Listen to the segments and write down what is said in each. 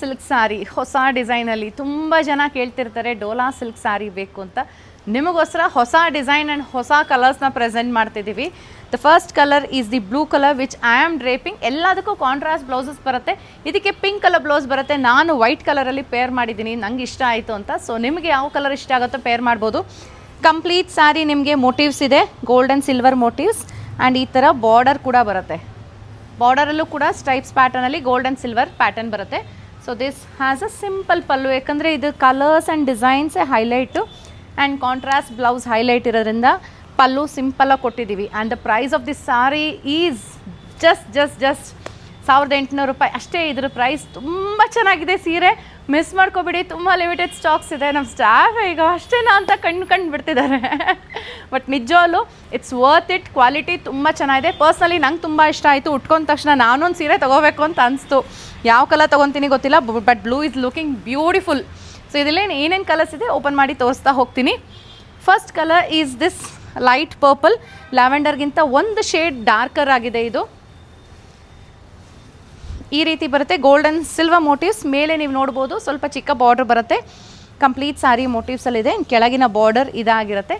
Silk sari ಹೊಸ ಡಿಸೈನಲ್ಲಿ ತುಂಬ ಜನ ಕೇಳ್ತಿರ್ತಾರೆ ಡೋಲಾ ಸಿಲ್ಕ್ ಸ್ಯಾರಿ ಬೇಕು ಅಂತ. ನಿಮಗೋಸ್ಕರ ಹೊಸ ಡಿಸೈನ್ ಆ್ಯಂಡ್ ಹೊಸ ಕಲರ್ಸ್ನ ಪ್ರೆಸೆಂಟ್ ಮಾಡ್ತಿದ್ದೀವಿ. The first colour is the blue colour which I am draping. ಎಲ್ಲದಕ್ಕೂ ಕಾಂಟ್ರಾಸ್ಟ್ ಬ್ಲೌಸಸ್ ಬರುತ್ತೆ. ಇದಕ್ಕೆ ಪಿಂಕ್ ಕಲರ್ ಬ್ಲೌಸ್ ಬರುತ್ತೆ. ನಾನು ವೈಟ್ ಕಲರಲ್ಲಿ ಪೇರ್ ಮಾಡಿದ್ದೀನಿ, ನಂಗೆ ಇಷ್ಟ ಆಯಿತು ಅಂತ. ಸೊ ನಿಮಗೆ ಯಾವ ಕಲರ್ ಇಷ್ಟ ಆಗುತ್ತೋ ಪೇರ್ ಮಾಡ್ಬೋದು. ಕಂಪ್ಲೀಟ್ ಸ್ಯಾರಿ ನಿಮಗೆ ಮೋಟಿವ್ಸ್ ಇದೆ, gold and silver motives. And ಈ ಥರ ಬಾರ್ಡರ್ ಕೂಡ ಬರುತ್ತೆ. ಬಾರ್ಡರಲ್ಲೂ ಕೂಡ ಸ್ಟ್ರೈಪ್ಸ್ ಪ್ಯಾಟರ್ನಲ್ಲಿ ಗೋಲ್ಡ್ ಆ್ಯಂಡ್ ಸಿಲ್ವರ್ ಪ್ಯಾಟರ್ನ್ ಬರುತ್ತೆ. So this has a simple pallu, ಯಾಕಂದರೆ ಇದು ಕಲರ್ಸ್ ಆ್ಯಂಡ್ ಡಿಸೈನ್ಸೇ highlight and contrast blouse highlight ಇರೋದ್ರಿಂದ ಪಲ್ಲು ಸಿಂಪಲಾಗಿ ಕೊಟ್ಟಿದ್ದೀವಿ. And the price of this sari is just 1800 ರೂಪಾಯಿ ಅಷ್ಟೇ. ಇದ್ರ ಪ್ರೈಸ್ ತುಂಬ ಚೆನ್ನಾಗಿದೆ. ಸೀರೆ ಮಿಸ್ ಮಾಡ್ಕೊಬೇಡಿ, ತುಂಬ ಲಿಮಿಟೆಡ್ ಸ್ಟಾಕ್ಸ್ ಇದೆ. ನಮ್ಮ ಸ್ಟಾಫ್ ಈಗ ಅಷ್ಟೇನಾ ಅಂತ ಕಂಡು ಬಿಡ್ತಿದ್ದಾರೆ. ಬಟ್ ನಿಜವಾಗ್ಲೂ ಇಟ್ಸ್ ವರ್ತ್ ಇಟ್. ಕ್ವಾಲಿಟಿ ತುಂಬ ಚೆನ್ನಾಗಿದೆ. ಪರ್ಸ್ನಲಿ ನಂಗೆ ತುಂಬ ಇಷ್ಟ ಆಯಿತು. ಉಟ್ಕೊಂಡ ತಕ್ಷಣ ನಾನೊಂದು ಸೀರೆ ತೊಗೋಬೇಕು ಅಂತ ಅನಿಸ್ತು. ಯಾವ ಕಲರ್ ತೊಗೊತೀನಿ ಗೊತ್ತಿಲ್ಲ, but blue is looking beautiful. So ಇದರಲ್ಲಿ ಏನೇನು ಕಲರ್ಸ್ ಇದೆ ಓಪನ್ ಮಾಡಿ ತೋರಿಸ್ತಾ ಹೋಗ್ತೀನಿ. First colour is this light purple. ಲ್ಯಾವೆಂಡರ್ಗಿಂತ ಒಂದು ಶೇಡ್ ಡಾರ್ಕರ್ ಆಗಿದೆ. ಇದು ಈ ರೀತಿ ಬರುತ್ತೆ. ಗೋಲ್ಡ್ ಆ್ಯಂಡ್ ಸಿಲ್ವರ್ ಮೋಟಿವ್ಸ್ ಮೇಲೆ ನೀವು ನೋಡ್ಬೋದು. ಸ್ವಲ್ಪ ಚಿಕ್ಕ ಬಾರ್ಡರ್ ಬರುತ್ತೆ. ಕಂಪ್ಲೀಟ್ ಸ್ಯಾರಿ ಮೋಟಿವ್ಸಲ್ಲಿದೆ. ಕೆಳಗಿನ ಬಾರ್ಡರ್ ಇದಾಗಿರುತ್ತೆ.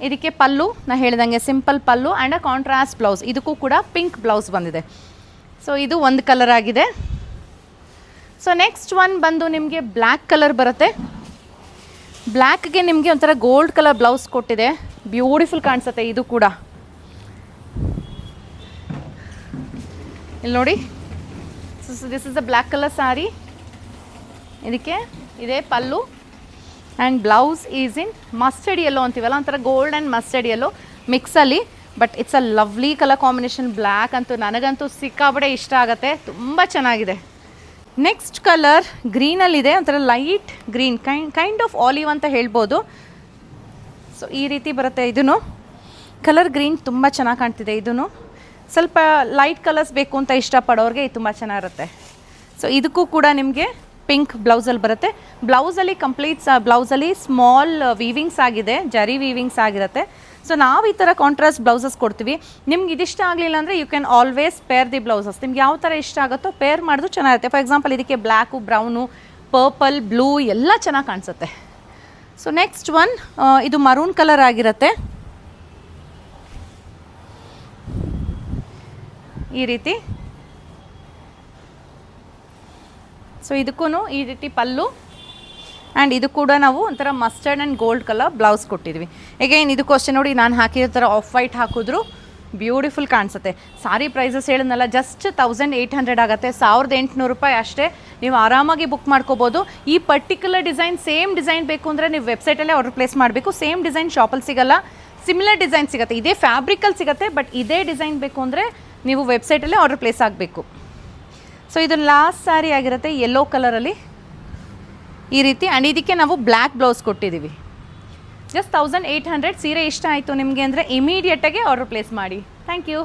ಇದಕ್ಕೆ ಪಲ್ಲು ನಾನು ಹೇಳಿದಂಗೆ simple pallu and a contrast blouse. ಇದಕ್ಕೂ ಕೂಡ ಪಿಂಕ್ ಬ್ಲೌಸ್ ಬಂದಿದೆ. ಸೊ ಇದು ಒಂದು ಕಲರ್ ಆಗಿದೆ. ಸೊ ನೆಕ್ಸ್ಟ್ ಒನ್ ಬಂದು ನಿಮಗೆ ಬ್ಲ್ಯಾಕ್ ಕಲರ್ ಬರುತ್ತೆ. ಬ್ಲ್ಯಾಕ್ಗೆ ನಿಮಗೆ ಒಂಥರ ಗೋಲ್ಡ್ ಕಲರ್ ಬ್ಲೌಸ್ ಕೊಟ್ಟಿದೆ. ಬ್ಯೂಟಿಫುಲ್ ಕಾಣಿಸುತ್ತೆ. ಇದು ಕೂಡ ಇಲ್ಲಿ ನೋಡಿ. So this is the black colour sari. ಇದಕ್ಕೆ ಇದೇ pallu and blouse is in mustard yellow ಅಂತೀವಲ್ಲ, ಒಂಥರ ಗೋಲ್ಡ್ ಆ್ಯಂಡ್ ಮಸ್ಟರ್ಡ್ ಯೆಲ್ಲೋ ಮಿಕ್ಸಲ್ಲಿ. But it's a lovely colour combination. Black ಅಂತೂ ನನಗಂತೂ ಸಿಕ್ಕಾಬಡೆ ಇಷ್ಟ ಆಗುತ್ತೆ. ತುಂಬ ಚೆನ್ನಾಗಿದೆ. ನೆಕ್ಸ್ಟ್ ಕಲರ್ ಗ್ರೀನಲ್ಲಿದೆ. ಒಂಥರ light green, kind of olive ಅಂತ ಹೇಳ್ಬೋದು. ಸೊ ಈ ರೀತಿ ಬರುತ್ತೆ. ಇದೂ ಕಲರ್ ಗ್ರೀನ್ ತುಂಬ ಚೆನ್ನಾಗಿ ಕಾಣ್ತಿದೆ. ಇದೂ ಸ್ವಲ್ಪ ಲೈಟ್ ಕಲರ್ಸ್ ಬೇಕು ಅಂತ ಇಷ್ಟಪಡೋರಿಗೆ ಇದು ತುಂಬ ಚೆನ್ನಾಗಿರುತ್ತೆ. ಸೊ ಇದಕ್ಕೂ ಕೂಡ ನಿಮಗೆ ಪಿಂಕ್ ಬ್ಲೌಸಲ್ಲಿ ಬರುತ್ತೆ. ಬ್ಲೌಸಲ್ಲಿ ಬ್ಲೌಸಲ್ಲಿ ಸ್ಮಾಲ್ ವೀವಿಂಗ್ಸ್ ಆಗಿದೆ, ಜರಿ ವೀವಿಂಗ್ಸ್ ಆಗಿರುತ್ತೆ. ಸೊ ನಾವು ಈ ಥರ ಕಾಂಟ್ರಾಸ್ಟ್ ಬ್ಲೌಸಸ್ ಕೊಡ್ತೀವಿ. ನಿಮ್ಗೆ ಇದಿಷ್ಟ ಆಗಲಿಲ್ಲ ಅಂದರೆ you can always pair the blouses. ನಿಮ್ಗೆ ಯಾವ ಥರ ಇಷ್ಟ ಆಗುತ್ತೋ ಪೇರ್ ಮಾಡಿದ್ರು ಚೆನ್ನಾಗಿರುತ್ತೆ. ಫಾರ್ ಎಕ್ಸಾಂಪಲ್ ಇದಕ್ಕೆ ಬ್ಲ್ಯಾಕು, ಬ್ರೌನು, ಪರ್ಪಲ್, ಬ್ಲೂ ಎಲ್ಲ ಚೆನ್ನಾಗಿ ಕಾಣಿಸುತ್ತೆ. ಸೊ ನೆಕ್ಸ್ಟ್ ಒನ್ ಇದು ಮರೂನ್ ಕಲರ್ ಆಗಿರುತ್ತೆ. ಈ ರೀತಿ. ಸೊ ಇದಕ್ಕೂ ಈ ರೀತಿ ಪಲ್ಲು ಆ್ಯಂಡ್ ಇದು ಕೂಡ ನಾವು ಒಂಥರ mustard and gold colour blouse ಕೊಟ್ಟಿದ್ವಿ. ಅಗೈನ್ ಇದಕ್ಕೂ ಅಷ್ಟೇ ನೋಡಿ, ನಾನು ಹಾಕಿರೋ ಥರ ಆಫ್ ವೈಟ್ ಹಾಕಿದ್ರು ಬ್ಯೂಟಿಫುಲ್ ಕಾಣಿಸುತ್ತೆ. ಸಾರಿ ಪ್ರೈಸಸ್ ಹೇಳಿದ್ನಲ್ಲ, ಜಸ್ಟ್ 1800 ಆಗುತ್ತೆ. 1800 ರೂಪಾಯಿ ಅಷ್ಟೇ. ನೀವು ಆರಾಮಾಗಿ ಬುಕ್ ಮಾಡ್ಕೋಬೋದು. ಈ ಪರ್ಟಿಕ್ಯುಲರ್ ಡಿಸೈನ್ ಸೇಮ್ ಡಿಸೈನ್ ಬೇಕು ಅಂದರೆ ನೀವು ವೆಬ್ಸೈಟಲ್ಲೇ ಆರ್ಡರ್ ಪ್ಲೇಸ್ ಮಾಡಬೇಕು. ಸೇಮ್ ಡಿಸೈನ್ ಶಾಪಲ್ಲಿ ಸಿಗೋಲ್ಲ, ಸಿಮಿಲರ್ ಡಿಸೈನ್ ಸಿಗುತ್ತೆ. ಇದೇ ಫ್ಯಾಬ್ರಿಕಲ್ಲಿ ಸಿಗುತ್ತೆ, ಬಟ್ ಇದೇ ಡಿಸೈನ್ ಬೇಕು ಅಂದರೆ ನೀವು ವೆಬ್ಸೈಟಲ್ಲೇ ಆರ್ಡರ್ ಪ್ಲೇಸ್ ಆಗಬೇಕು. ಸೊ ಇದು ಲಾಸ್ಟ್ ಸ್ಯಾರಿ ಆಗಿರುತ್ತೆ ಯೆಲ್ಲೋ ಕಲರಲ್ಲಿ ಈ ರೀತಿ. ಆ್ಯಂಡ್ ಇದಕ್ಕೆ ನಾವು ಬ್ಲ್ಯಾಕ್ ಬ್ಲೌಸ್ ಕೊಟ್ಟಿದ್ದೀವಿ. ಜಸ್ಟ್ 1800. ಸೀರೆ ಇಷ್ಟ ಆಯಿತು ನಿಮಗೆ ಅಂದರೆ ಇಮಿಡಿಯೇಟಾಗಿ ಆರ್ಡರ್ ಪ್ಲೇಸ್ ಮಾಡಿ. Thank you.